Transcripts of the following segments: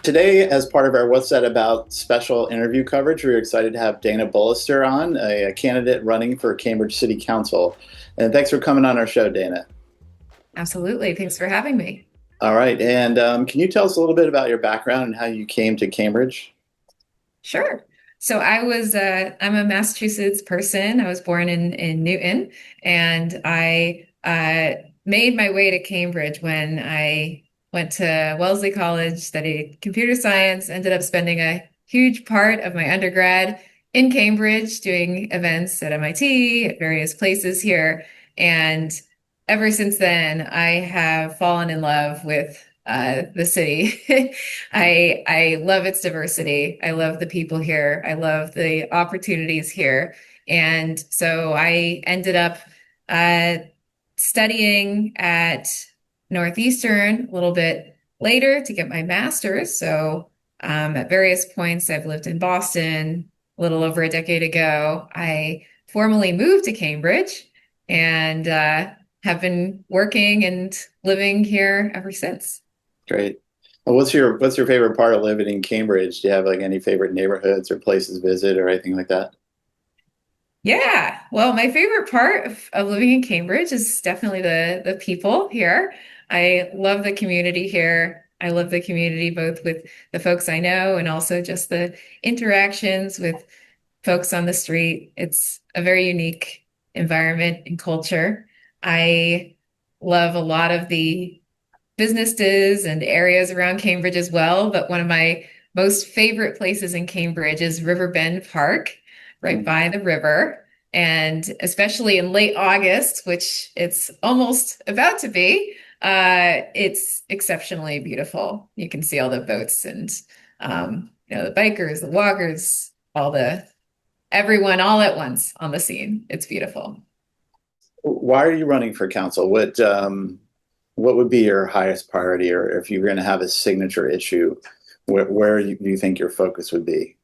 Today, as part of our What's That About special interview coverage, we're excited to have Dana Bullister on, a candidate running for Cambridge City Council. And thanks for coming on our show, Dana. Absolutely. Thanks for having me. All right. And can you tell us a little bit about your background and how you came to Cambridge? Sure. So I'm a Massachusetts person. I was born in Newton, and I made my way to Cambridge when I went to Wellesley College, studied computer science, ended up spending a huge part of my undergrad in Cambridge doing events at MIT, at various places here. And ever since then, I have fallen in love with the city. I love its diversity. I love the people here. I love the opportunities here. And so I ended up uh, studying at Northeastern a little bit later to get my master's. So at various points, I've lived in Boston a little over a decade ago. I formally moved to Cambridge and have been working and living here ever since. Great. Well, what's your favorite part of living in Cambridge? Do you have like any favorite neighborhoods or places to visit or anything like that? Yeah, well, my favorite part of living in Cambridge is definitely the people here. I love the community here. I love the community both with the folks I know and also just the interactions with folks on the street. It's a very unique environment and culture. I love a lot of the businesses and areas around Cambridge as well, but one of my most favorite places in Cambridge is Riverbend Park, right Mhm. by the river. And especially in late August, which it's almost about to be, it's exceptionally beautiful. You can see all the boats and the bikers, the walkers, everyone all at once on the scene. It's beautiful. Why are you running for council? What would be your highest priority, or if you're going to have a signature issue, do you think your focus would be?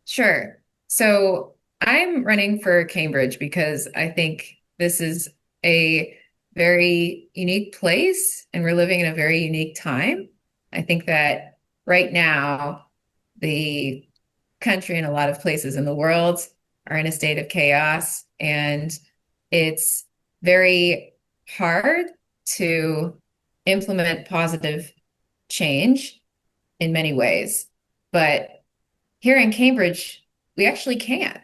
Sure. So I'm running for Cambridge because I think this is a very unique place and we're living in a very unique time. I think that right now, the country and a lot of places in the world are in a state of chaos, and it's very hard to implement positive change in many ways. But here in Cambridge, we actually can,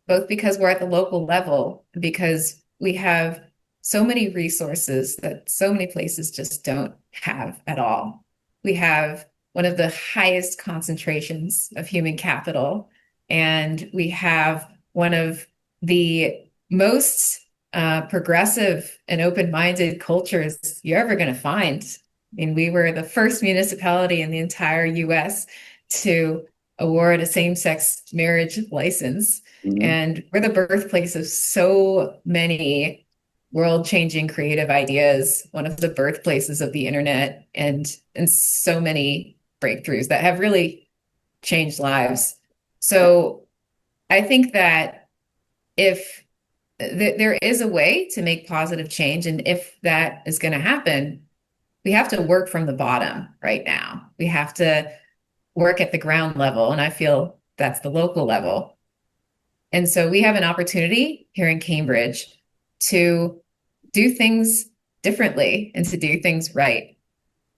both because we're at the local level, and because we have so many resources that so many places just don't have at all. We have one of the highest concentrations of human capital, and we have one of the most progressive and open-minded cultures you're ever going to find. I mean, we were the first municipality in the entire US to award a same-sex marriage license. Mhm. And we're the birthplace of so many world-changing creative ideas, one of the birthplaces of the internet, and so many breakthroughs that have really changed lives. So I think that if there is a way to make positive change, and if that is going to happen, we have to work from the bottom right now. We have to work at the ground level, and I feel that's the local level. And so we have an opportunity here in Cambridge to do things differently and to do things right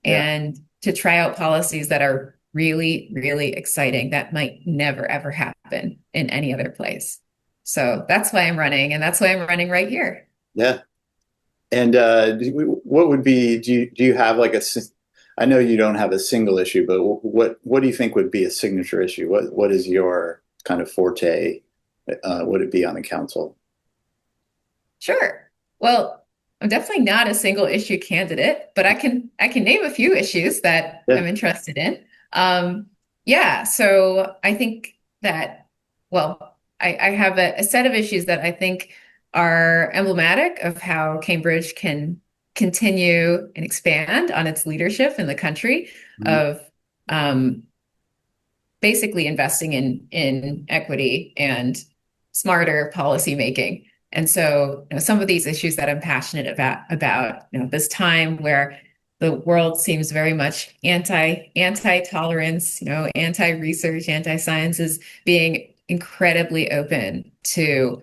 Yeah. and to try out policies that are really, really exciting that might never, ever happen in any other place. So that's why I'm running, and that's why I'm running right here. Yeah. And what would be, do you have like I know you don't have a single issue, but what do you think would be a signature issue? What is your kind of forte? Would it be on the council? Sure. Well, I'm definitely not a single issue candidate, but I can name a few issues that Yeah. I'm interested in. Um, yeah, so I think that, well, I have a set of issues that I think are emblematic of how Cambridge can continue and expand on its leadership in the country Mhm. of basically investing in equity and smarter policy making. And so, some of these issues that I'm passionate about, this time where the world seems very much anti-tolerance, anti-research, anti-science is being incredibly open to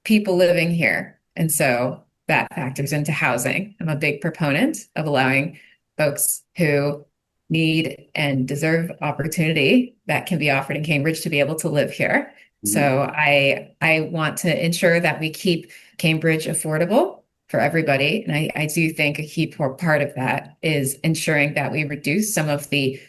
people living here. And so that factors into housing. I'm a big proponent of allowing folks who need and deserve opportunity that can be offered in Cambridge to be able to live here. Mhm. So I want to ensure that we keep Cambridge affordable for everybody. And I do think a key part of that is ensuring that we reduce some of the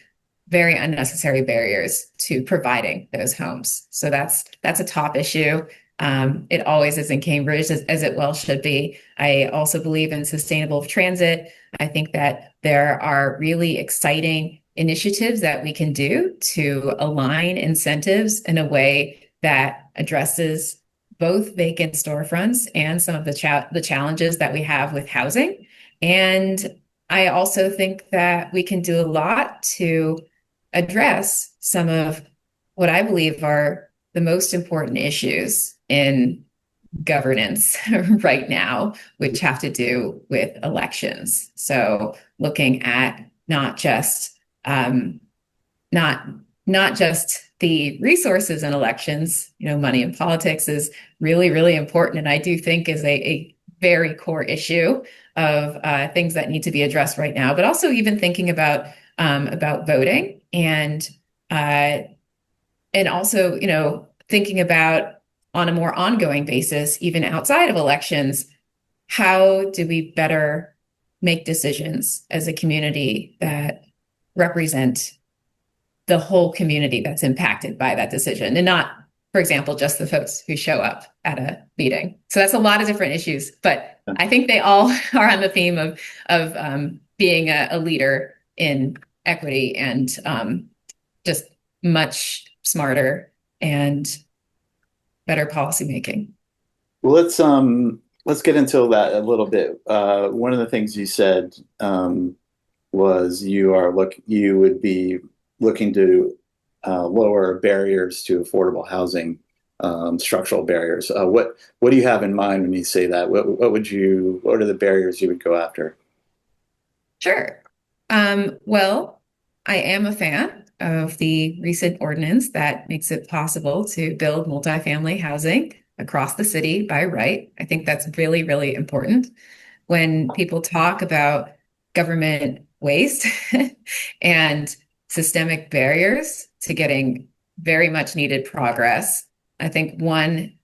very unnecessary barriers to providing those homes. So that's a top issue. It always is in Cambridge, as it well should be. I also believe in sustainable transit. I think that there are really exciting initiatives that we can do to align incentives in a way that addresses both vacant storefronts and some of the challenges that we have with housing. And I also think that we can do a lot to address some of what I believe are the most important issues in governance right now, which have to do with elections. So looking at um, not not just the resources in elections, money in politics is really, really important. And I do think is a very core issue of things that need to be addressed right now, but also even thinking about voting uh, and also, thinking about on a more ongoing basis, even outside of elections, how do we better make decisions as a community that represent the whole community that's impacted by that decision and not, for example, just the folks who show up at a meeting. So that's a lot of different issues, but I think they all are on the theme of being a leader in equity and just much smarter and better policymaking. Well, let's get into that a little bit. One of the things you said was you would be looking to lower barriers to affordable housing, structural barriers. What do you have in mind when you say that? What are the barriers you would go after? Sure. Well, I am a fan of the recent ordinance that makes it possible to build multifamily housing across the city by right. I think that's really, really important. When people talk about government waste and systemic barriers to getting very much needed progress, I think one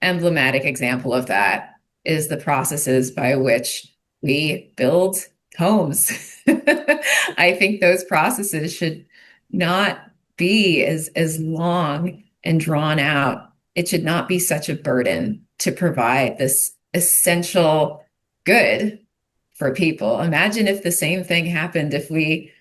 emblematic example of that is the processes by which we build homes. I think those processes should not be as long and drawn out. It should not be such a burden to provide this essential good for people. Imagine if the same thing happened if we,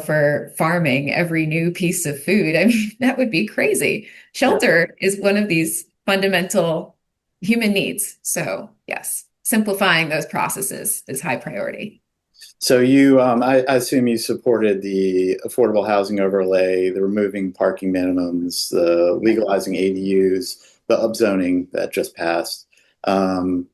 for farming every new piece of food. I mean, that would be crazy. Yeah. Shelter is one of these fundamental human needs. So, yes, simplifying those processes is high priority. So I assume you supported the affordable housing overlay, the removing parking minimums, the legalizing ADUs, the upzoning that just passed. Um,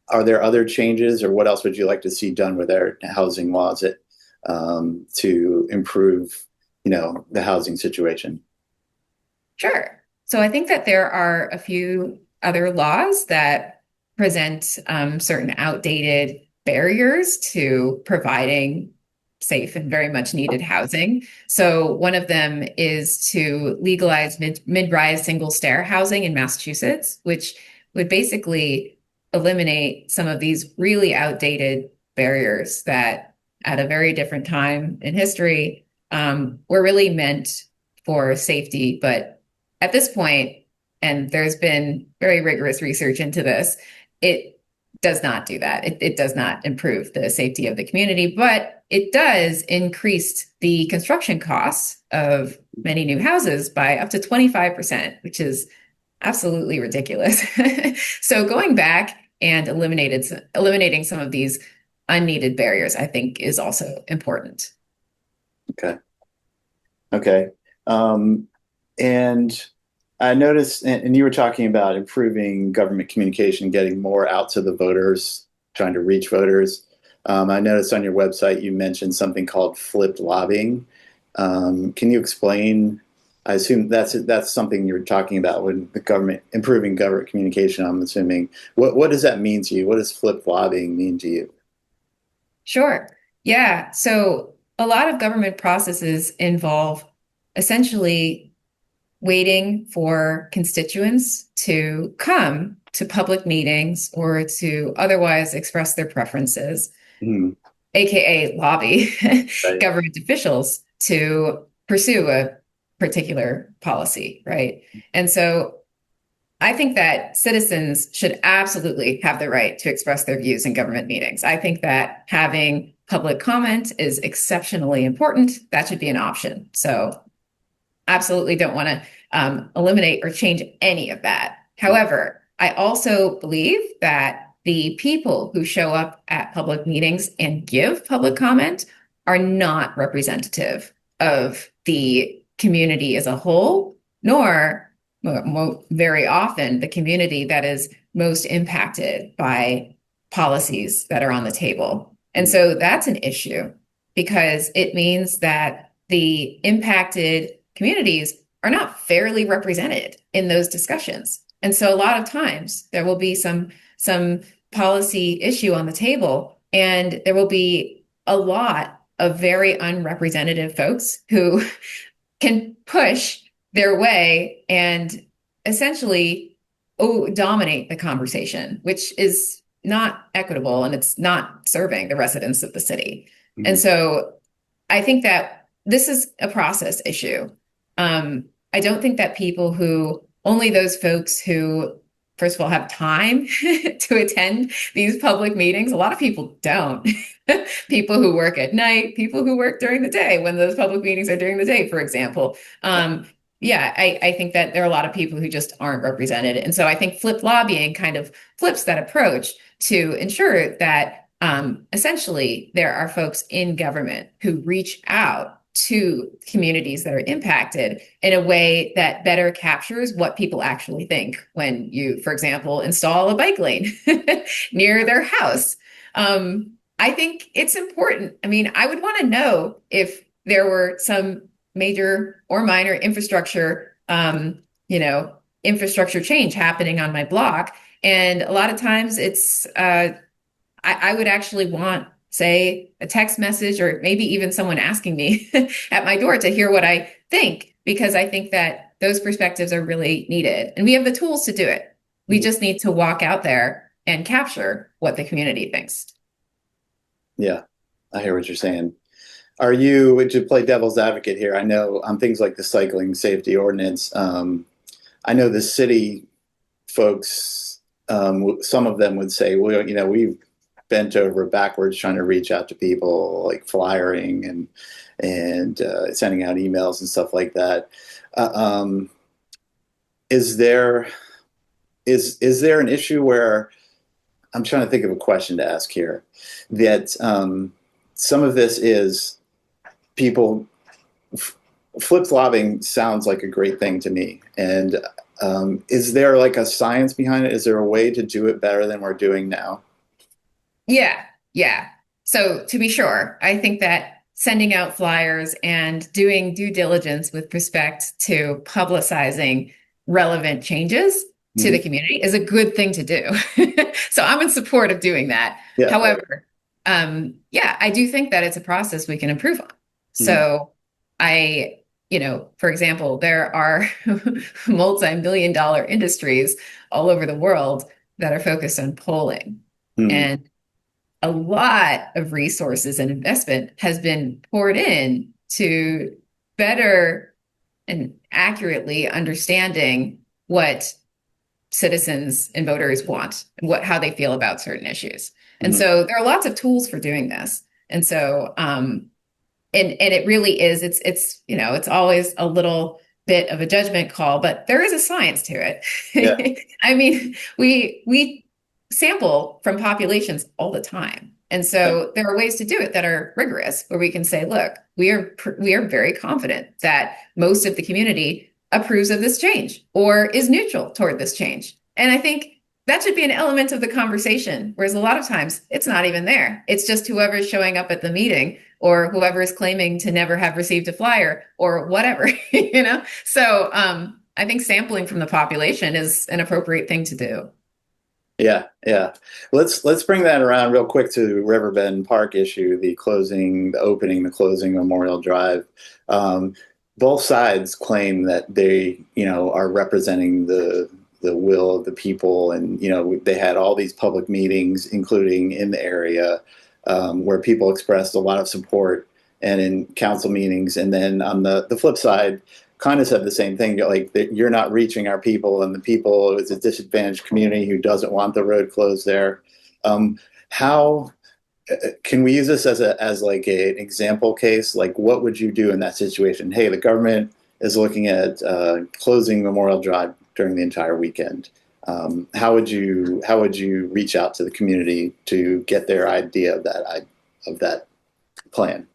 are there other changes, or what else would you like to see done with our housing laws to improve, the housing situation? Sure. So I think that there are a few other laws that present certain outdated barriers to providing safe and very much needed housing. So one of them is to legalize mid-rise single stair housing in Massachusetts, which would basically eliminate some of these really outdated barriers that at a very different time in history were really meant for safety, but at this point, and there's been very rigorous research into this, it does not do that. It does not improve the safety of the community, but it does increase the construction costs of many new houses by up to 25%, which is absolutely ridiculous. So going back and eliminating some of these unneeded barriers, I think, is also important. Okay. Okay. Um, and I noticed, and you were talking about improving government communication, getting more out to the voters, trying to reach voters. I noticed on your website you mentioned something called flipped lobbying. Can you explain? I assume that's something you're talking about when the government improving government communication. I'm assuming. What does that mean to you? What does flipped lobbying mean to you? Sure. Yeah. So a lot of government processes involve essentially waiting for constituents to come to public meetings or to otherwise express their preferences, Hmm. aka lobby Right. government officials to pursue a particular policy, right? And so I think that citizens should absolutely have the right to express their views in government meetings. I think that having public comment is exceptionally important. That should be an option. So absolutely don't want to eliminate or change any of that. However, I also believe that the people who show up at public meetings and give public comment are not representative of the community as a whole, nor very often the community that is most impacted by policies that are on the table. And so that's an issue because it means that the impacted communities are not fairly represented in those discussions. And so a lot of times there will be some policy issue on the table and there will be a lot of very unrepresentative folks who can push their way and essentially dominate the conversation, which is not equitable and it's not serving the residents of the city. And Mhm. so I think that this is a process issue. I don't think that people who, only those folks who, first of all, have time to attend these public meetings, a lot of people don't. People who work at night, people who work during the day when those public meetings are during the day, for example. Yeah, I think that there are a lot of people who just aren't represented. And so I think flip lobbying kind of flips that approach to ensure that essentially there are folks in government who reach out to communities that are impacted in a way that better captures what people actually think when you, for example, install a bike lane near their house. I think it's important. I mean, I would want to know if there were some major or minor infrastructure, infrastructure change happening on my block. And a lot of times I would actually want, say, a text message or maybe even someone asking me at my door to hear what I think, because I think that those perspectives are really needed. And we have the tools to do it. We just need to walk out there and capture what the community thinks. Yeah, I hear what you're saying. Are you, to play devil's advocate here? I know on things like the cycling safety ordinance, I know the city folks, some of them would say, well, we've bent over backwards trying to reach out to people, like flyering and sending out emails and stuff like that. Uh, um, is there is there an issue where, I'm trying to think of a question to ask here, that some of this is people flip lobbying sounds like a great thing to me. And is there like a science behind it? Is there a way to do it better than we're doing now? Yeah, yeah. So to be sure, I think that sending out flyers and doing due diligence with respect to publicizing relevant changes to the Mhm. community is a good thing to do. So I'm in support of doing that. Yeah. However, yeah, I do think that it's a process we can improve on. Mhm. So I, for example, there are multi-million dollar industries all over the world that are focused on polling. Mhm. And a lot of resources and investment has been poured in to better and accurately understanding what citizens and voters want and how they feel about certain issues. And Mhm. so there are lots of tools for doing this. And so and it really is, it's always a little bit of a judgment call, but there is a science to Yeah. it. I mean, we sample from populations all the time. And Yeah. so there are ways to do it that are rigorous, where we can say, look, we are very confident that most of the community approves of this change or is neutral toward this change. And I think that should be an element of the conversation. Whereas a lot of times it's not even there. It's just whoever's showing up at the meeting or whoever is claiming to never have received a flyer or whatever, you know? So I think sampling from the population is an appropriate thing to do. Yeah, yeah. Let's bring that around real quick to Riverbend Park issue, the closing, the opening, the closing Memorial Drive. Um, both sides claim that they, are representing the will of the people, and they had all these public meetings, including in the area, where people expressed a lot of support, and in council meetings. And then on the flip side, kind of said the same thing, like that you're not reaching our people, and the people is a disadvantaged community who doesn't want the road closed there. How can we use this as like an example case? Like, what would you do in that situation? Hey, the government is looking at closing Memorial Drive during the entire weekend. How would you reach out to the community to get their idea of that plan?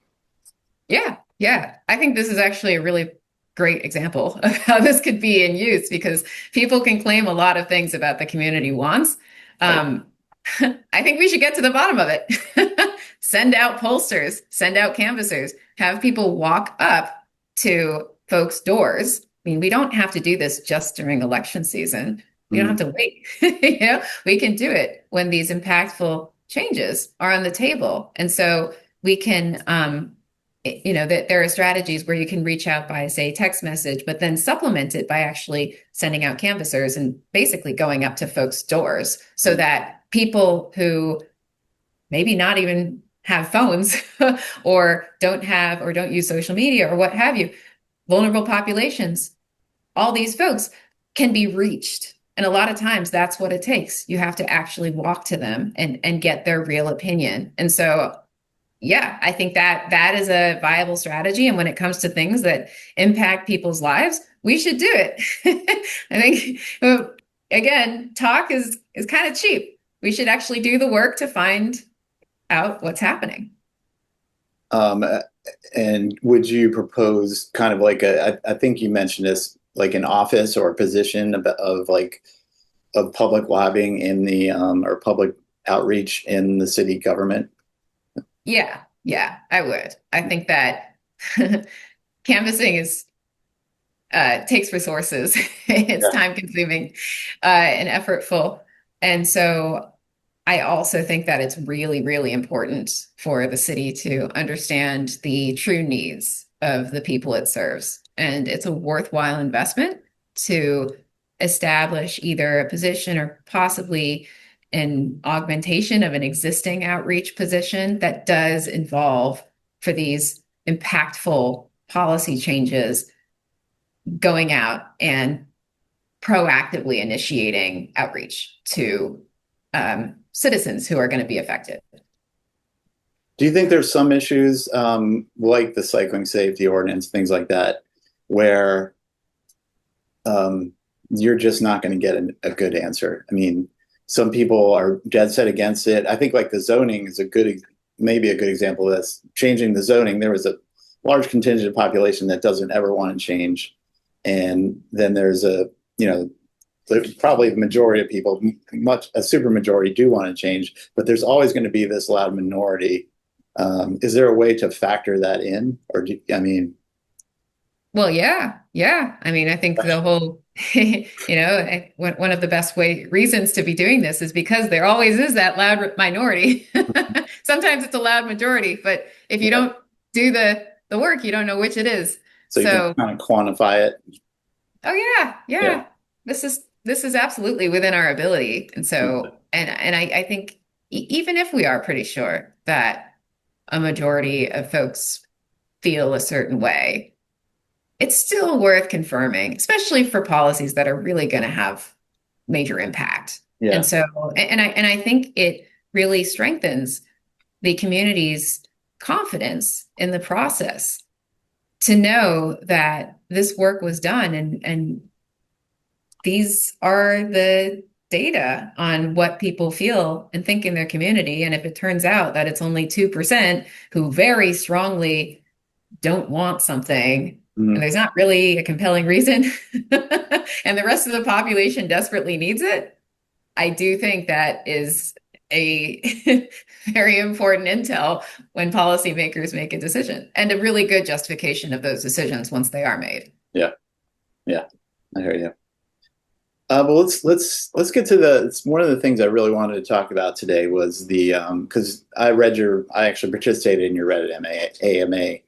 Yeah, yeah. I think this is actually a really great example of how this could be in use because people can claim a lot of things about the community wants. Right. Um, I think we should get to the bottom of it. Send out pollsters, send out canvassers, have people walk up to folks' doors. I mean, we don't have to do this just during election season. We don't have Mm, to wait. We can do it when these impactful changes are on the table. And so we can that there are strategies where you can reach out by, say, text message, but then supplement it by actually sending out canvassers and basically going up to folks' doors so mm, that people who maybe not even have phones or don't use social media or what have you, vulnerable populations, all these folks can be reached. And a lot of times that's what it takes. You have to actually walk to them and get their real opinion. And so yeah, I think that that is a viable strategy. And when it comes to things that impact people's lives, we should do it. I think, again, talk is kind of cheap. We should actually do the work to find out what's happening. Um, and would you propose kind of like I think you mentioned this, like an office or a position of like of public lobbying in the or public outreach in the city government? Yeah, yeah, I would. I think that canvassing is takes resources. It's Yeah. time consuming and effortful. And so I also think that it's really, really important for the city to understand the true needs of the people it serves. And it's a worthwhile investment to establish either a position or possibly an augmentation of an existing outreach position that does involve for these impactful policy changes going out and proactively initiating outreach to citizens who are going to be affected. Do you think there's some issues like the cycling safety ordinance, things like that, where you're just not going to get a good answer? I mean, some people are dead set against it. I think like the zoning is maybe a good example of this. Changing the zoning, there was a large contingent population that doesn't ever want to change, and then there's probably the majority of people, a super majority, do want to change, but there's always going to be this loud minority. Is there a way to factor that in, or I mean, Well, yeah, yeah. I mean, I think the whole, one of the best reasons to be doing this is because there always is that loud minority. Sometimes it's a loud majority, but if you yeah. don't do the work, you don't know which it is. So you can So, kind of quantify it. oh yeah, Yeah. yeah. This is absolutely within our ability. And so, and I think even if we are pretty sure that a majority of folks feel a certain way, it's still worth confirming, especially for policies that are really going to have major impact. And Yeah. so, and I think it really strengthens the community's confidence in the process to know that this work was done and these are the data on what people feel and think in their community. And if it turns out that it's only 2% who very strongly don't want something, and Mhm. there's not really a compelling reason, and the rest of the population desperately needs it, I do think that is a very important intel when policymakers make a decision, and a really good justification of those decisions once they are made. Yeah, yeah, I hear you. But let's get to the. It's one of the things I really wanted to talk about today was the because I actually participated in your Reddit AMA,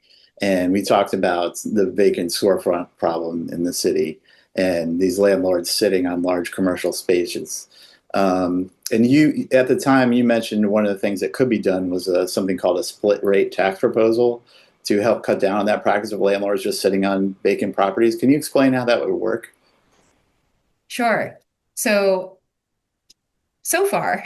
and we talked about the vacant storefront problem in the city and these landlords sitting on large commercial spaces. And you at the time you mentioned one of the things that could be done was something called a split rate tax proposal to help cut down on that practice of landlords just sitting on vacant properties. Can you explain how that would work? Sure. So so far,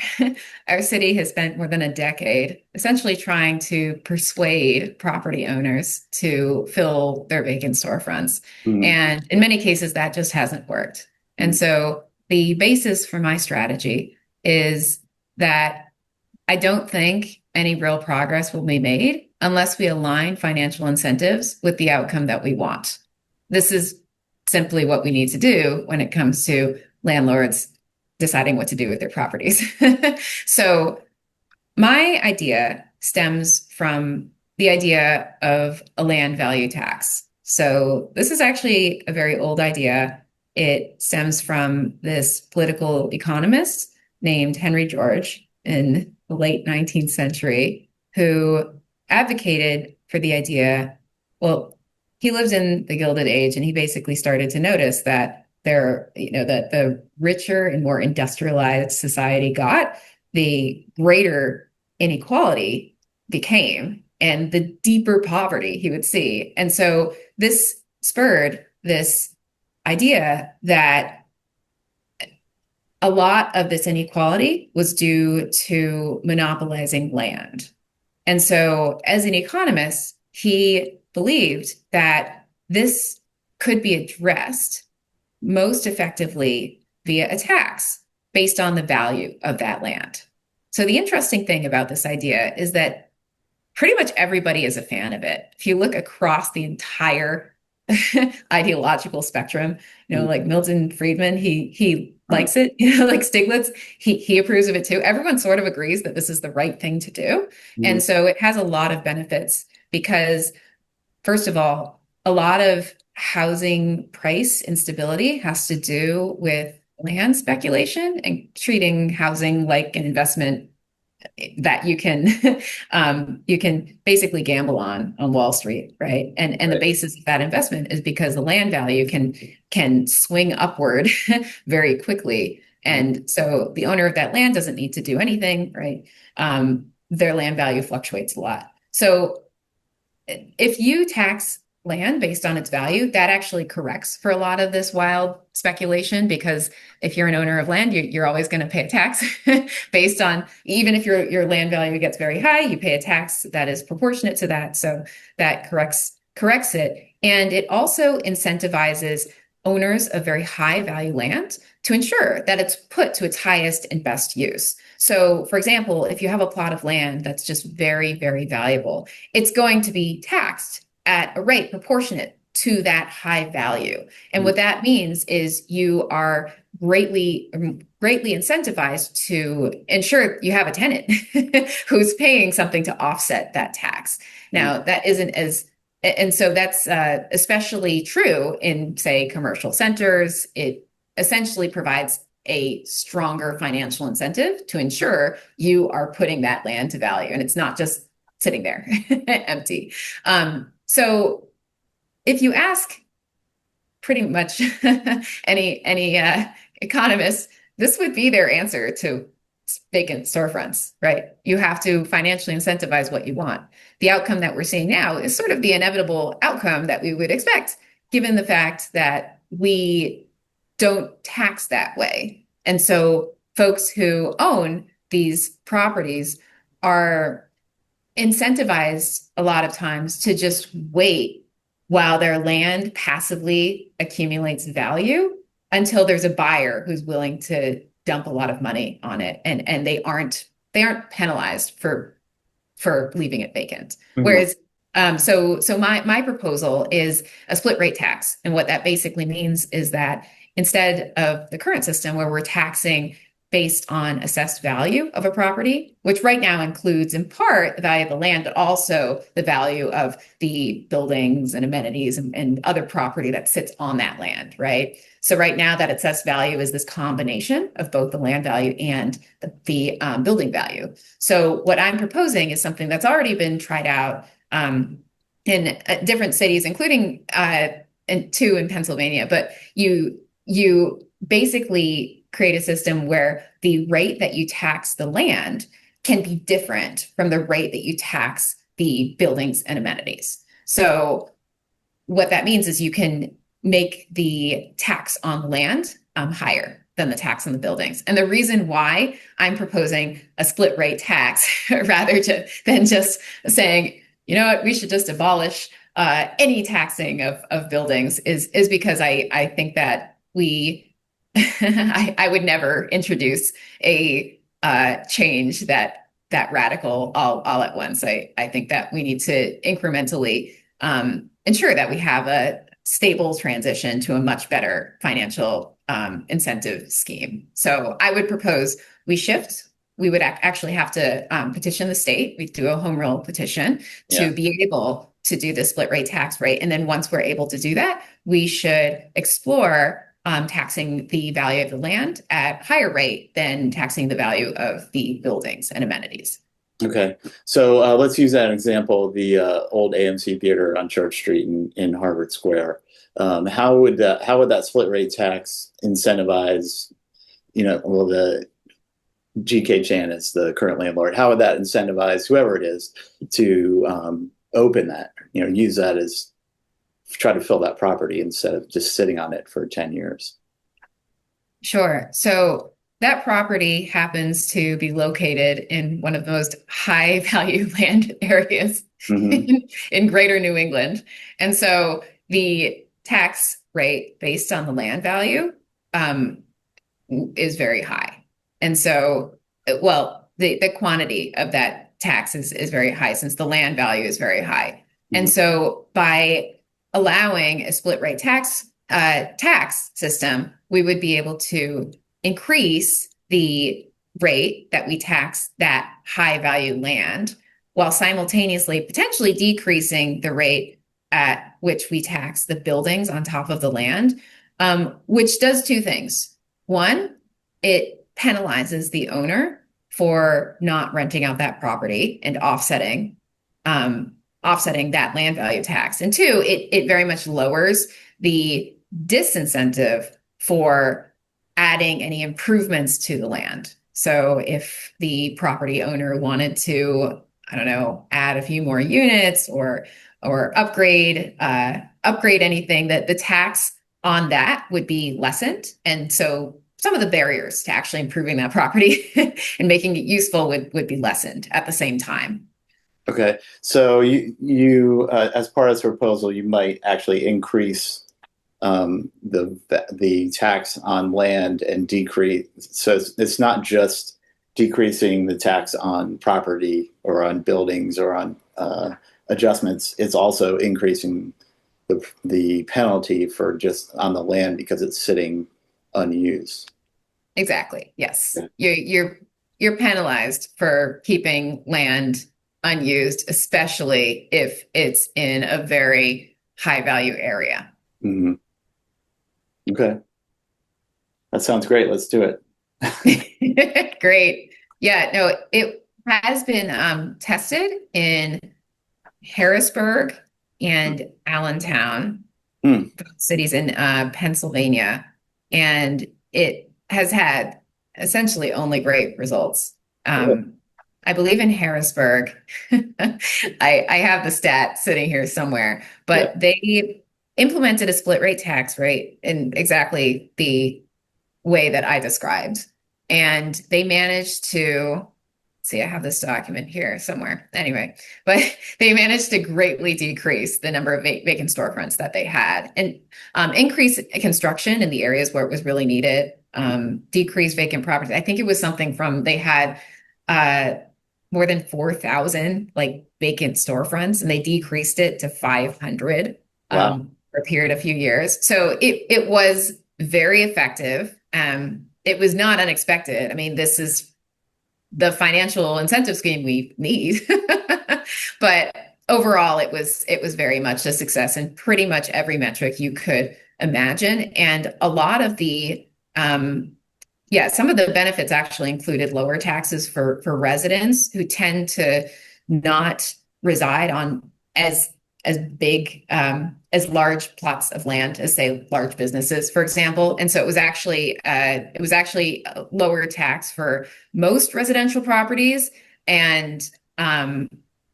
our city has spent more than a decade essentially trying to persuade property owners to fill their vacant storefronts. Mhm. And in many cases, that just hasn't worked. And so the basis for my strategy is that I don't think any real progress will be made unless we align financial incentives with the outcome that we want. This is simply what we need to do when it comes to landlords deciding what to do with their properties. So my idea stems from the idea of a land value tax. So this is actually a very old idea. It stems from this political economist named Henry George in the late 19th century who advocated for the idea. Well, he lived in the Gilded Age and he basically started to notice that that the richer and more industrialized society got, the greater inequality became and the deeper poverty he would see. And so this spurred this idea that a lot of this inequality was due to monopolizing land. And so, as an economist, he believed that this could be addressed most effectively via a tax based on the value of that land. So, the interesting thing about this idea is that pretty much everybody is a fan of it. If you look across the entire ideological spectrum, like Milton Friedman, he likes it, like Stiglitz, he approves of it too. Everyone sort of agrees that this is the right thing to do. Mhm. And so it has a lot of benefits because, first of all, a lot of housing price instability has to do with land speculation and treating housing like an investment that you can basically gamble on Wall Street, right? And the Right. basis of that investment is because the land value can swing upward very quickly, and so the owner of that land doesn't need to do anything, right? Their land value fluctuates a lot. So if you tax land based on its value, that actually corrects for a lot of this wild speculation, because if you're an owner of land, you're always going to pay a tax based on, even if your land value gets very high, you pay a tax that is proportionate to that. So that corrects it. And it also incentivizes owners of very high value land to ensure that it's put to its highest and best use. So, for example, if you have a plot of land that's just very, very valuable, it's going to be taxed at a rate proportionate to that high value. And what that means is you are greatly incentivized to ensure you have a tenant who's paying something to offset that tax. Now, that isn't as and so that's especially true in, say, commercial centers. It essentially provides a stronger financial incentive to ensure you are putting that land to value and it's not just sitting there empty. So if you ask pretty much any economist, this would be their answer to vacant storefronts, right? You have to financially incentivize what you want. The outcome that we're seeing now is sort of the inevitable outcome that we would expect, given the fact that we don't tax that way. And so folks who own these properties are incentivized a lot of times to just wait while their land passively accumulates value until there's a buyer who's willing to dump a lot of money on it, and they aren't penalized for leaving it vacant. Mhm. Whereas so my proposal is a split rate tax. And what that basically means is that instead of the current system where we're taxing based on assessed value of a property, which right now includes in part the value of the land, but also the value of the buildings and amenities and other property that sits on that land, right? So right now that assessed value is this combination of both the land value and the building value. So what I'm proposing is something that's already been tried out in different cities, including two in Pennsylvania, but you basically create a system where the rate that you tax the land can be different from the rate that you tax the buildings and amenities. So what that means is you can make the tax on land higher than the tax on the buildings. And the reason why I'm proposing a split rate tax rather than just saying, you know what, we should just abolish any taxing of buildings is because I think that I would never introduce a change that radical all at once. I think that we need to incrementally ensure that we have a stable transition to a much better financial incentive scheme. So I would propose we shift. We would actually have to petition the state. We do a home rule petition to be able to do the split rate tax rate. And then once we're able to do that, we should explore taxing the value of the land at higher rate than taxing the value of the buildings and amenities. Okay, so let's use that example, the old AMC Theater on Church Street in Harvard Square. How would that split rate tax incentivize, well, the GK Chan is the current landlord. How would that incentivize whoever it is to open that, use that as try to fill that property instead of just sitting on it for 10 years? Sure. So that property happens to be located in one of the most high value land areas in greater New England. And so the tax rate based on the land value is very high. And so, well, the quantity of that tax is very high since the land value is very high. And so by allowing a split rate tax system, we would be able to increase the rate that we tax that high value land while simultaneously potentially decreasing the rate at which we tax the buildings on top of the land, which does two things. One, it penalizes the owner for not renting out that property and offsetting that land value tax. And two, it very much lowers the disincentive for adding any improvements to the land. So if the property owner wanted to, I don't know, add a few more units or upgrade anything, that the tax on that would be lessened. And so some of the barriers to actually improving that property and making it useful would be lessened at the same time. Okay, so you as part of this proposal, you might actually increase the tax on land and decrease. So it's not just decreasing the tax on property or on buildings or on adjustments. It's also increasing the penalty for just on the land because it's sitting unused. Exactly. Yes, you're penalized for keeping land unused, especially if it's in a very high value area. Mm-hmm. Okay. That sounds great. Let's do it. Great. Yeah, no, it has been tested in Harrisburg and Allentown, cities in Pennsylvania, and it has had essentially only great results. I believe in Harrisburg, I have the stat sitting here somewhere, but they implemented a split rate tax rate in exactly the way that I described. And they managed to, see, I have this document here somewhere. Anyway, but they managed to greatly decrease the number of vacant storefronts that they had and increase construction in the areas where it was really needed, decrease vacant property. I think it was something from, they had more than 4,000 like vacant storefronts, and they decreased it to 500 for a period of a few years. So it was very effective. it was not unexpected. I mean, this is the financial incentive scheme we need. But overall, it was very much a success in pretty much every metric you could imagine. And a lot of the yeah, some of the benefits actually included lower taxes for residents who tend to not reside on as big as large plots of land as say large businesses, for example. And so it was actually a lower tax for most residential properties and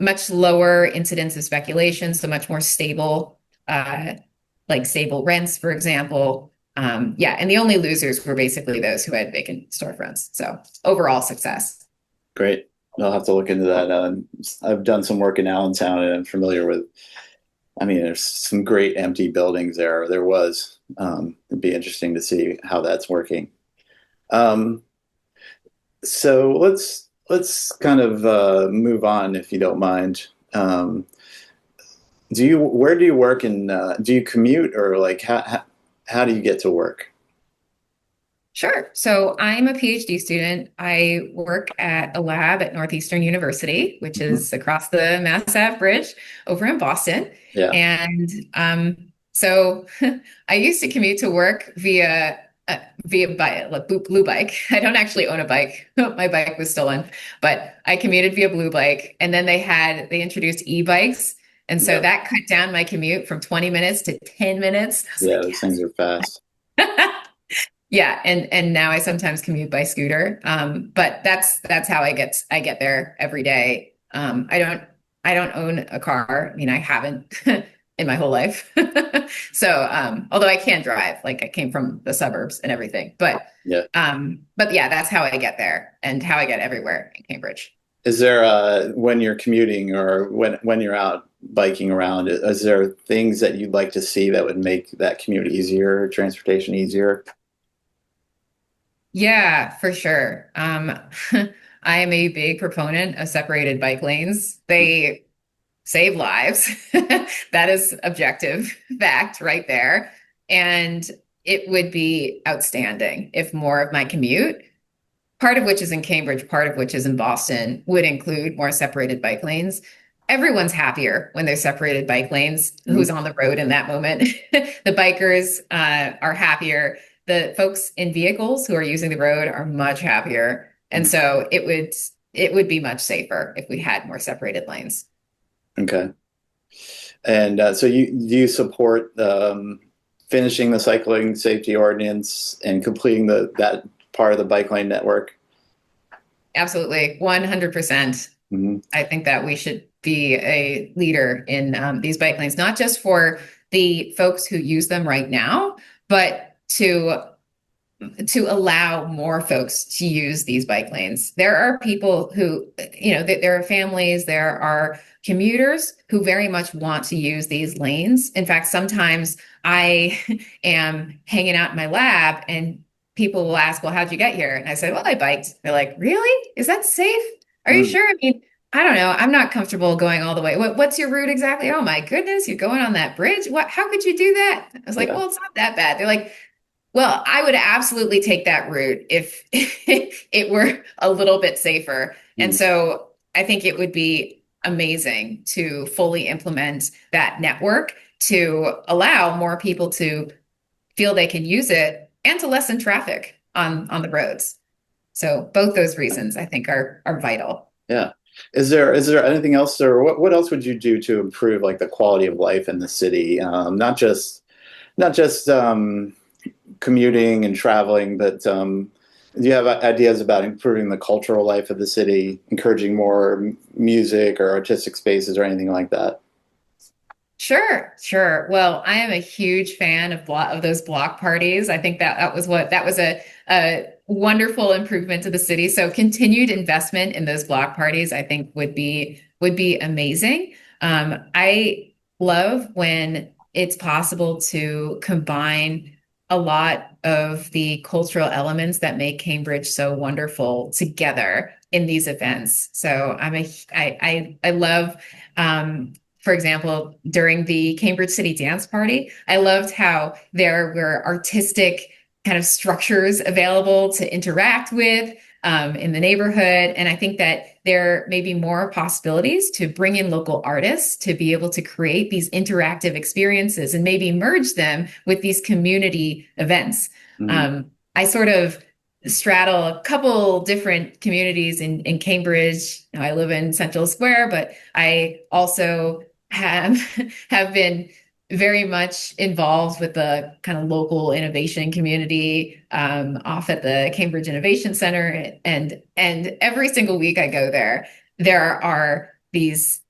much lower incidence of speculation, so much more stable, like stable rents, for example. Yeah, and the only losers were basically those who had vacant storefronts. So overall success. Great. I'll have to look into that. I've done some work in Allentown and I'm familiar with, I mean, there's some great empty buildings there. There was. It'd be interesting to see how that's working. Um, so let's kind of move on if you don't mind. Where do you work and do you commute or like how do you get to work? Sure. So I'm a PhD student. I work at a lab at Northeastern University, which Mhm. is across the Mass Ave Bridge over in Boston. Yeah, And so I used to commute to work via blue bike. I don't actually own a bike. My bike was stolen, but I commuted via blue bike. And then they introduced e-bikes. And so yeah, that cut down my commute from 20 minutes to 10 minutes. I was yeah. like, Those things are fast. yes. Yeah, and now I sometimes commute by scooter. But that's how I get there every day. I don't own a car. I mean, I haven't in my whole life. So although I can drive, like I came from the suburbs and everything. Yeah. But yeah, that's how I get there and how I get everywhere in Cambridge. Is there when you're commuting or when you're out biking around, is there things that you'd like to see that would make that commute easier, transportation easier? Yeah, for sure. I am a big proponent of separated bike lanes. They save lives. That is objective fact right there. And it would be outstanding if more of my commute, part of which is in Cambridge, part of which is in Boston, would include more separated bike lanes. Everyone's happier when there's separated bike lanes, who's Mhm. on the road in that moment. The bikers are happier. The folks in vehicles who are using the road are much happier. And Mhm. so it would be much safer if we had more separated lanes. Okay. And so you support finishing the cycling safety ordinance and completing that part of the bike lane network? Absolutely, 100%. Hmm. I think that we should be a leader in these bike lanes, not just for the folks who use them right now, but to allow more folks to use these bike lanes. There are people who, there are families, there are commuters who very much want to use these lanes. In fact, sometimes I am hanging out in my lab and people will ask, well, how'd you get here? And I say, well, I biked. They're like, really? Is that safe? Are you Mm. sure? I mean, I don't know. I'm not comfortable going all the way. What's your route exactly? Oh my goodness, you're going on that bridge. How could you do that? I was like, Yeah. well, it's not that bad. They're like, well, I would absolutely take that route if it were a little bit safer. And Mm. so I think it would be amazing to fully implement that network to allow more people to feel they can use it and to lessen traffic on the roads. So both those reasons I think are vital. Yeah. Is there anything else or what else would you do to improve like the quality of life in the city? Not just commuting and traveling, but do you have ideas about improving the cultural life of the city, encouraging more music or artistic spaces or anything like that? Sure, sure. Well, I am a huge fan of those block parties. I think that was a wonderful improvement to the city. So continued investment in those block parties, I think would be amazing. I love when it's possible to combine a lot of the cultural elements that make Cambridge so wonderful together in these events. So I love for example, during the Cambridge City Dance Party, I loved how there were artistic kind of structures available to interact with in the neighborhood. And I think that there may be more possibilities to bring in local artists to be able to create these interactive experiences and maybe merge them with these community events. Mhm. I sort of straddle a couple different communities in Cambridge. Now, I live in Central Square, but I also have have been very much involved with the kind of local innovation community off at the Cambridge Innovation Center, and every single week I go there, there are these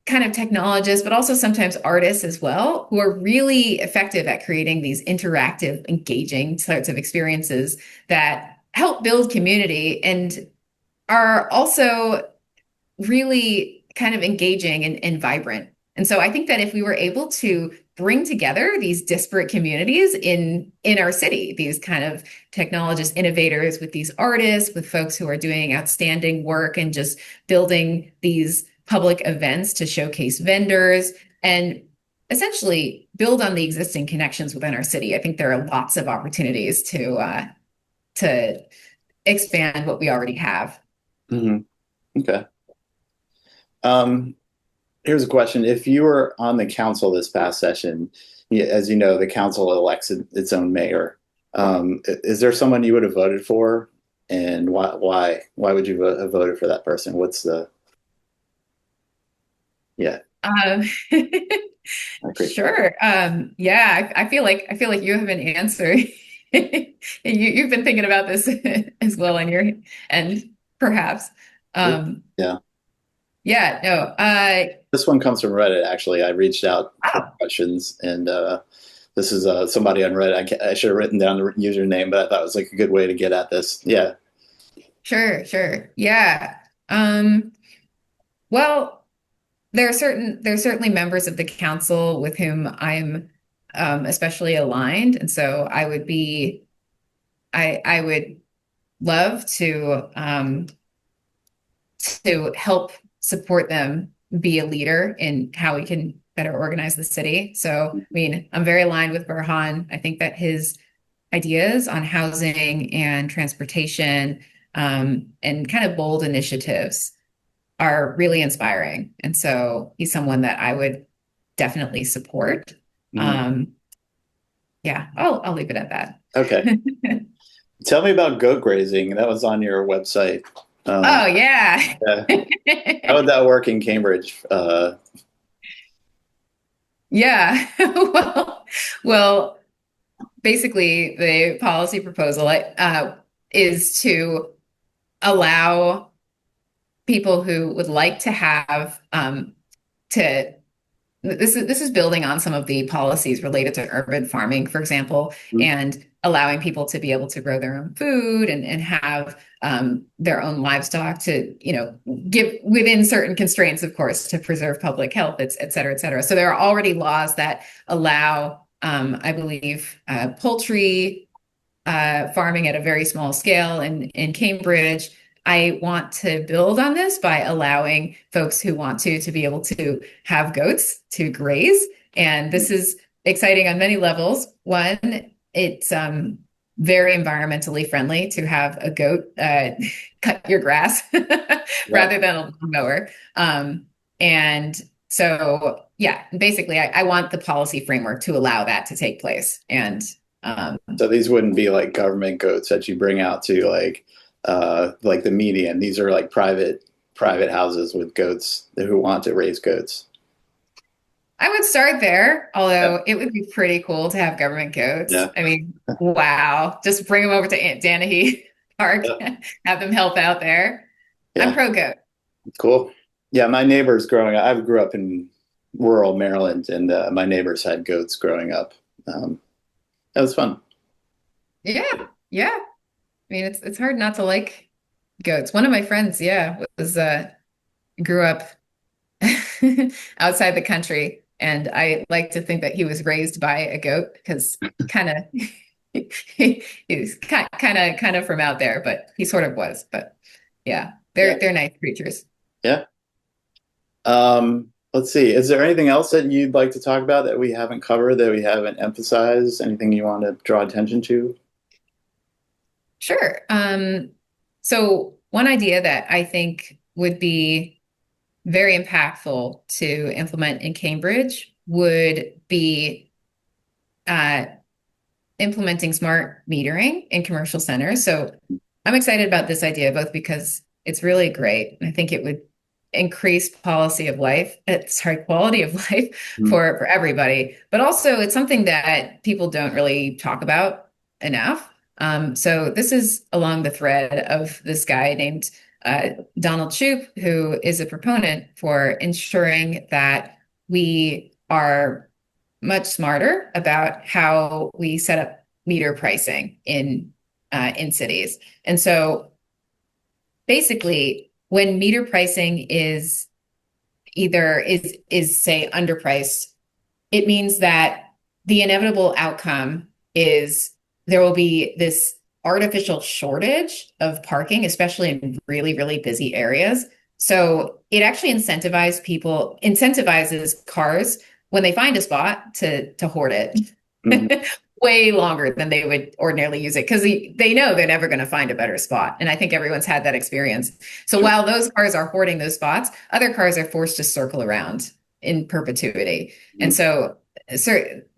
kind of technologists, but also sometimes artists as well, who are really effective at creating these interactive, engaging sorts of experiences that help build community and are also really kind of engaging and vibrant. And so I think that if we were able to bring together these disparate communities in our city, these kind of technologists, innovators with these artists, with folks who are doing outstanding work and just building these public events to showcase vendors and essentially build on the existing connections within our city. I think there are lots of opportunities to expand what we already have. Mhm. Okay. Um, Here's a question. If you were on the council this past session, as you know, the council elects its own mayor. Is there someone you would have voted for, and why would you have voted for that person? What's the yeah? Um, I appreciate sure. Yeah, I feel like you have an answer. You've been thinking about this as well on your end, perhaps. it. Um, Yeah, yeah, no. this one comes from Reddit. Actually, I reached out for Oh, questions, and this is somebody on Reddit. I should have written down the username, but I thought it was like a good way to get at this. Yeah. sure, sure. Yeah. Um, well, there are certainly members of the council with whom I'm especially aligned, and so I would love to help support them be a leader in how we can better organize the city. So, I mean, I'm very aligned with Burhan. I think that his ideas on housing and transportation and kind of bold initiatives are really inspiring. And so he's someone that I would definitely support. Mhm. Um, yeah, I'll leave it at that. Okay. Tell me about goat grazing. That was on your website. Oh yeah. Yeah. How would that work in Cambridge? Yeah. Well, basically the policy proposal is to allow people who would like to have to this is building on some of the policies related to urban farming, for example, and allowing people to be able to grow their own food and have their own livestock to, you know, give within certain constraints, of course, to preserve public health, et cetera, et cetera. So there are already laws that allow, I believe, poultry farming at a very small scale in Cambridge. I want to build on this by allowing folks who want to be able to have goats to graze. And this is exciting on many levels. One, it's very environmentally friendly to have a goat cut your grass Yeah. rather than a lawnmower. And so, yeah, basically, I want the policy framework to allow that to take place. And So these wouldn't be like government goats that you bring out to like the median. These are like private houses with goats who want to raise goats. I would start there, Yeah. although it would be pretty cool to have government goats. Yeah. I mean, wow, just bring them over to Danahy Park, Yeah. have them help out there. I'm Yeah. pro goat. Cool. Yeah. My neighbors growing up, I grew up in rural Maryland, and my neighbors had goats growing up. Um, that was fun. Yeah, yeah. I mean, it's hard not to like goats. One of my friends, yeah, was grew up outside the country, and I like to think that he was raised by a goat because kind of he's kind of from out there, but he sort of was. But yeah, Yeah. they're nice creatures. Yeah. let's see. Is there anything else that you'd like to talk about that we haven't covered, that we haven't emphasized? Anything you want to draw attention to? Sure. So one idea that I think would be very impactful to implement in Cambridge would be uh, implementing smart metering in commercial centers. So I'm excited about this idea, both because it's really great. And I think it would increase policy of life, quality of life Mm. for everybody. But also it's something that people don't really talk about enough. So this is along the thread of this guy named Donald Shoup, who is a proponent for ensuring that we are much smarter about how we set up meter pricing in cities. And so basically, when meter pricing is either is say underpriced, it means that the inevitable outcome is there will be this artificial shortage of parking, especially in really, really busy areas. So it actually incentivizes cars when they find a spot to hoard it Mhm. way longer than they would ordinarily use it because they know they're never going to find a better spot. And I think everyone's had that experience. So Sure. while those cars are hoarding those spots, other cars are forced to circle around in perpetuity. And Mm. so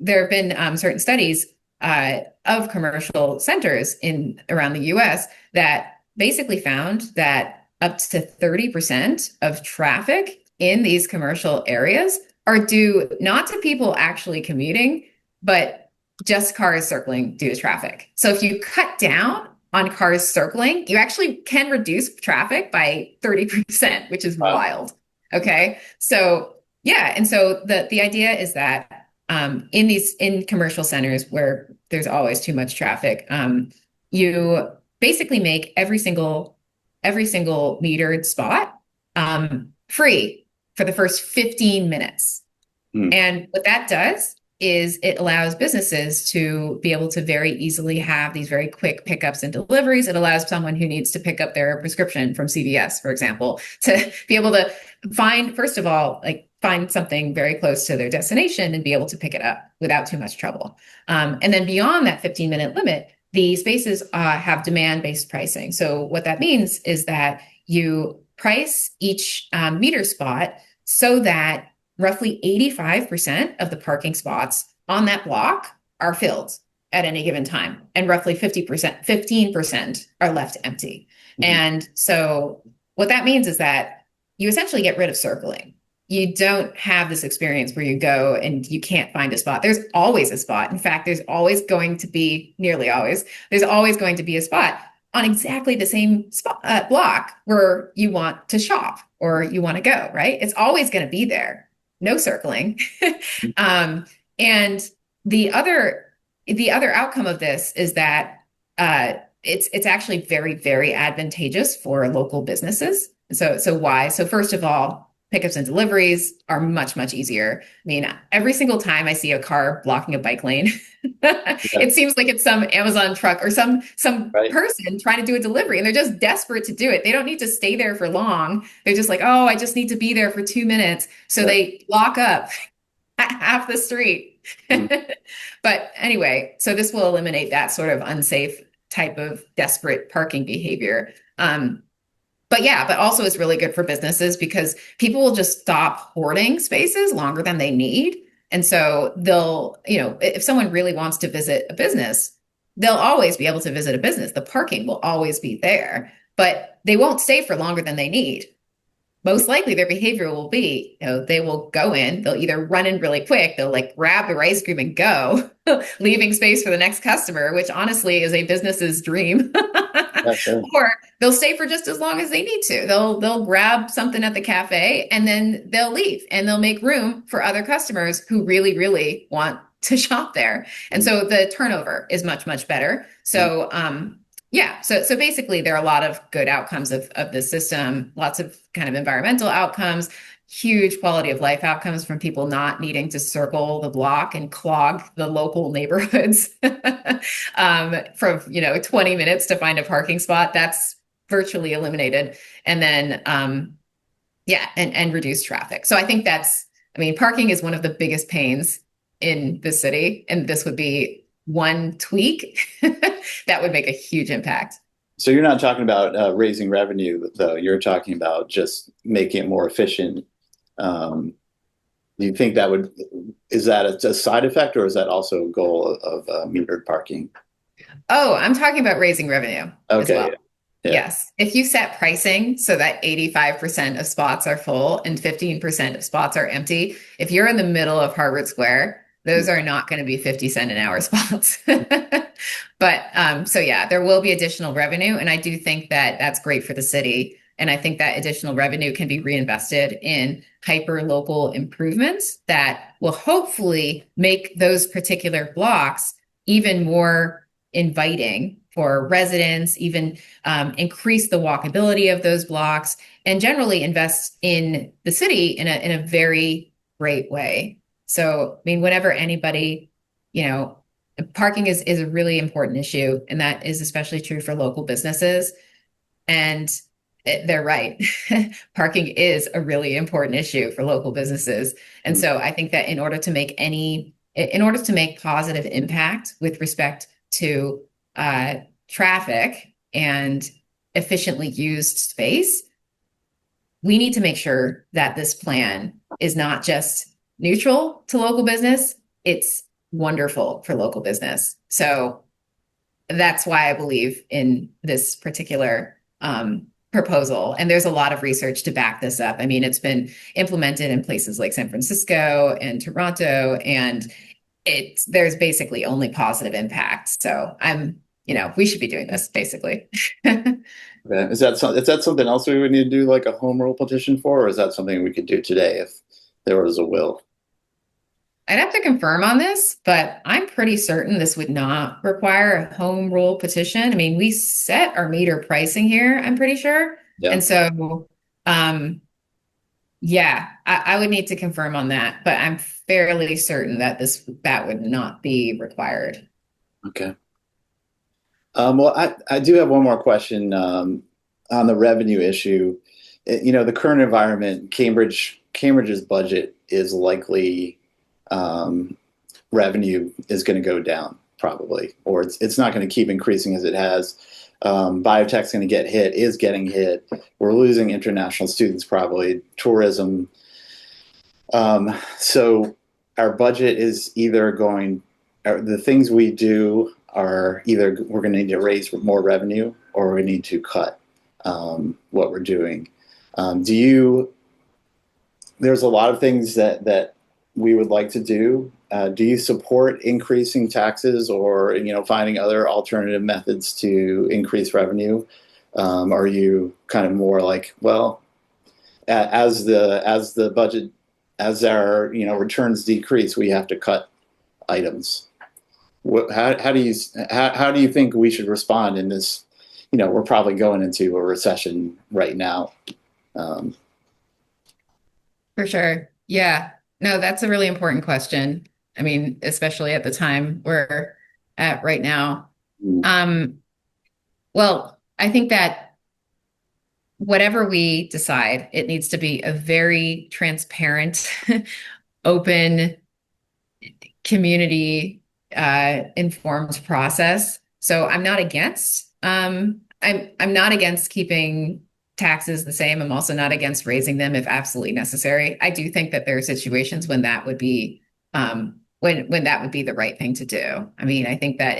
there have been certain studies of commercial centers in around the US that basically found that up to 30% of traffic in these commercial areas are due not to people actually commuting, but just cars circling due to traffic. So if you cut down on cars circling, you actually can reduce traffic by 30%, which is Wow. wild. Okay. So yeah. And so the idea is that in commercial centers where there's always too much traffic, you basically make every single metered spot free for the first 15 minutes. Mm. And what that does is it allows businesses to be able to very easily have these very quick pickups and deliveries. It allows someone who needs to pick up their prescription from CVS, for example, to be able to find, first of all, like find something very close to their destination and be able to pick it up without too much trouble. And then beyond that 15-minute limit, the spaces have demand-based pricing. So what that means is that you price each meter spot so that roughly 85% of the parking spots on that block are filled at any given time, and roughly 15% are left empty. Mhm. And so what that means is that you essentially get rid of circling. You don't have this experience where you go and you can't find a spot. There's always a spot. In fact, nearly always, there's always going to be a spot on exactly the same block where you want to shop or you want to go, right? It's always going to be there. No circling. And the other outcome of this is that it's actually very, very advantageous for local businesses. So why? So first of all, pickups and deliveries are much, much easier. I mean, every single time I see a car blocking a bike lane, Yeah. it seems like it's some Amazon truck or some Right. person trying to do a delivery, and they're just desperate to do it. They don't need to stay there for long. They're just like, oh, I just need to be there for 2 minutes. So Yeah. they lock up half the street. Mm. But anyway, so this will eliminate that sort of unsafe type of desperate parking behavior. But also it's really good for businesses because people will just stop hoarding spaces longer than they need. And so if someone really wants to visit a business, they'll always be able to visit a business. The parking will always be there, but they won't stay for longer than they need. Most likely their behavior will be, they will go in, they'll either run in really quick, they'll like grab their ice cream and go, leaving space for the next customer, which honestly is a business's dream. Yeah, sure. Or they'll stay for just as long as they need to. They'll grab something at the cafe and then they'll leave and they'll make room for other customers who really, really want to shop there. And Mm. so the turnover is much, much better. Mm. So yeah, so basically there are a lot of good outcomes of the system, lots of kind of environmental outcomes, huge quality of life outcomes from people not needing to circle the block and clog the local neighborhoods from 20 minutes to find a parking spot. That's virtually eliminated. And then Yeah, and reduce traffic. So I think I mean, parking is one of the biggest pains in the city, and this would be one tweak that would make a huge impact. So you're not talking about raising revenue, though. You're talking about just making it more efficient. Um, do you think that would, is that a side effect or is that also a goal of metered parking? Oh, I'm talking about raising revenue as Okay, well. yeah, yeah. Yes. If you set pricing so that 85% of spots are full and 15% of spots are empty, if you're in the middle of Harvard Square, those are not going to be 50 cent an hour spots. But so yeah, there will be additional revenue. And I do think that that's great for the city. And I think that additional revenue can be reinvested in hyper local improvements that will hopefully make those particular blocks even more inviting for residents, even increase the walkability of those blocks, and generally invest in the city in a very great way. So, I mean, whenever anybody, you know, parking is a really important issue, and that is especially true for local businesses. And they're right. Parking is a really important issue for local businesses. And so I think that in order to make positive impact with respect to traffic and efficiently used space, we need to make sure that this plan is not just neutral to local business, it's wonderful for local business. So that's why I believe in this particular proposal. And there's a lot of research to back this up. I mean, it's been implemented in places like San Francisco and Toronto, and there's basically only positive impact. So we should be doing this basically. Okay. Is that something else we would need to do like a home rule petition for, or is that something we could do today if there was a will? I'd have to confirm on this, but I'm pretty certain this would not require a home rule petition. I mean, we set our meter pricing here, I'm pretty sure. Yeah. And so, yeah, I would need to confirm on that, but I'm fairly certain that that would not be required. Okay. Well, I do have one more question on the revenue issue. The current environment, Cambridge's budget is likely revenue is going to go down probably, or it's not going to keep increasing as it has. Biotech's going to is getting hit. We're losing international students probably, tourism. So our budget is either the things we do are either we're going to need to raise more revenue or we need to cut what we're doing. There's a lot of things that we would like to do. Do you support increasing taxes or finding other alternative methods to increase revenue? Are you kind of more like, well, as the budget, as our returns decrease, we have to cut items? How do you think we should respond in this? We're probably going into a recession right now. For sure. Yeah. No, that's a really important question. I mean, especially at the time we're at right now. Um, well, I think that whatever we decide, it needs to be a very transparent, open, community informed process. So I'm not against keeping taxes the same. I'm also not against raising them if absolutely necessary. I do think that there are situations when that would be when that would be the right thing to do. I mean, I think that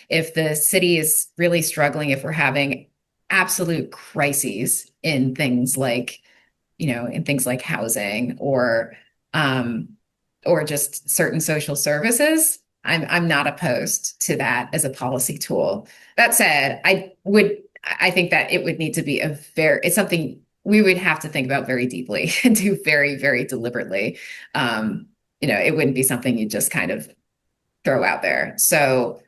if the city is really struggling, if we're having absolute crises in things like, housing or just certain social services, I'm not opposed to that as a policy tool. That said, I think that it would need to be it's something we would have to think about very deeply and do very, very deliberately. It wouldn't be something you just kind of throw out there. So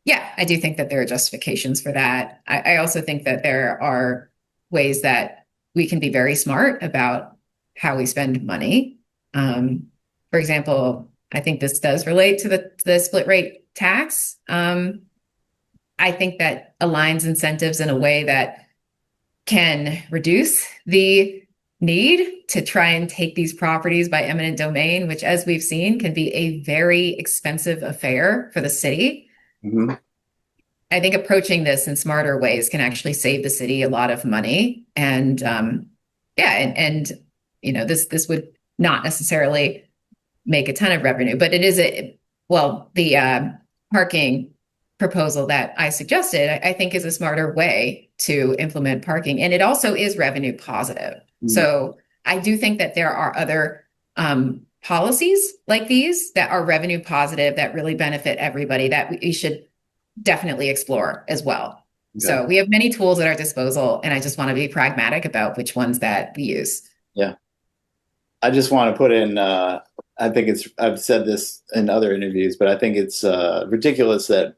yeah, I do think that there are justifications for that. I also think that there are ways that we can be very smart about how we spend money. For example, I think this does relate to the split rate tax. I think that aligns incentives in a way that can reduce the need to try and take these properties by eminent domain, which, as we've seen, can be a very expensive affair for the city. Mhm. I think approaching this in smarter ways can actually save the city a lot of money. And yeah, and this would not necessarily make a ton of revenue, but it is the parking proposal that I suggested, I think is a smarter way to implement parking. And it also is revenue positive. Mhm. So I do think that there are other policies like these that are revenue positive that really benefit everybody that we should definitely explore as well. Okay. So we have many tools at our disposal, and I just want to be pragmatic about which ones that we use. Yeah. I just want to put in, I think I've said this in other interviews, but I think it's ridiculous that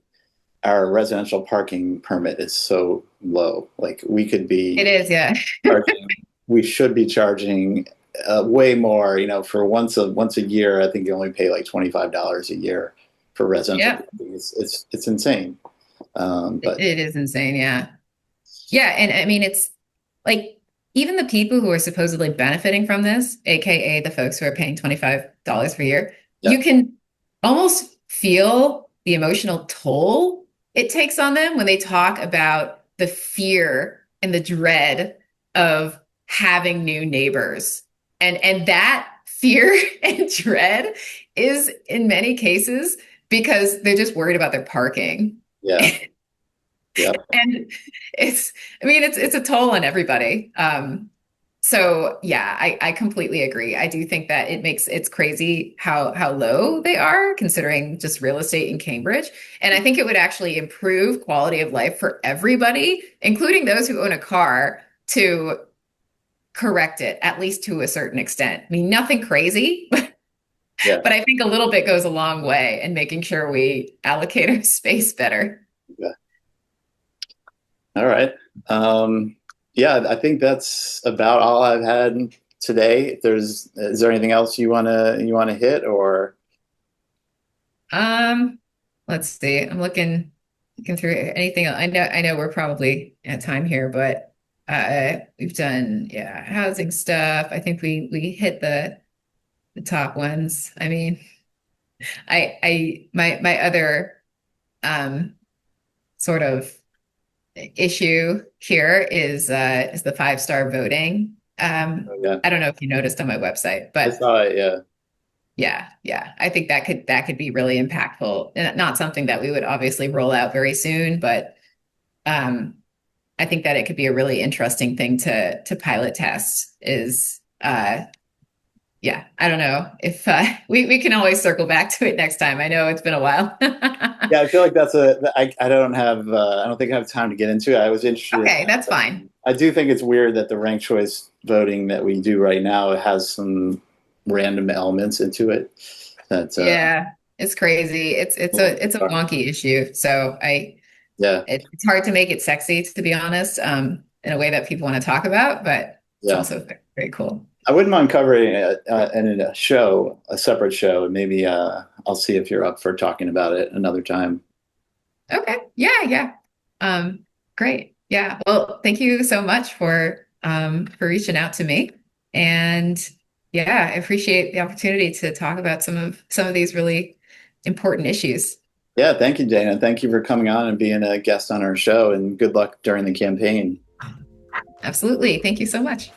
our residential parking permit is so low. Like we could It be is, yeah. charging, we should be charging way more, for once a year. I think you only pay like $25 a year for residential Yeah, parking. It's insane. But it is insane. Yeah. Yeah. And I mean, it's like even the people who are supposedly benefiting from this, AKA the folks who are paying $25 per year, yeah, you can almost feel the emotional toll it takes on them when they talk about the fear and the dread of having new neighbors. And that fear and dread is in many cases because they're just worried about their parking. yeah, yeah, And it's a toll on everybody. So yeah, I completely agree. I do think that it's crazy how low they are considering just real estate in Cambridge. And I think it would actually improve quality of life for everybody, including those who own a car, to correct it, at least to a certain extent. I mean, nothing crazy, yeah. but I think a little bit goes a long way in making sure we allocate our space better. Yeah. All right. Yeah, I think that's about all I've had today. Is there anything else you wanna hit or? Um, let's see. I'm looking through anything else. I know we're probably at time here, but we've done housing stuff. I think we hit the top ones. I mean, my other um sort of issue here is the 5-star voting. Yeah, I don't know if you noticed on my website, I but saw it. Yeah, yeah, I think that could be really impactful. And not something that we would obviously roll out very soon, but um, I think that it could be a really interesting thing to pilot test. Yeah, I don't know if we can always circle back to it next time. I know it's been a while. yeah. I feel like I don't have. I don't think I have time to get into it. I was interested in Okay, that. that's fine. I do think it's weird that the ranked choice voting that we do right now has some random elements into it. That Yeah, it's crazy. It's a wonky issue. So yeah, it's hard to make it sexy, to be honest, in a way that people want to talk about, but it's yeah. also very cool. I wouldn't mind covering it in a separate show. Maybe I'll see if you're up for talking about it another time. Okay. Yeah, yeah. Great. Yeah. Well, thank you so much for reaching out to me. And yeah, I appreciate the opportunity to talk about some of these really important issues. Yeah, thank you, Dana. Thank you for coming on and being a guest on our show, and good luck during the campaign. Absolutely. Thank you so much.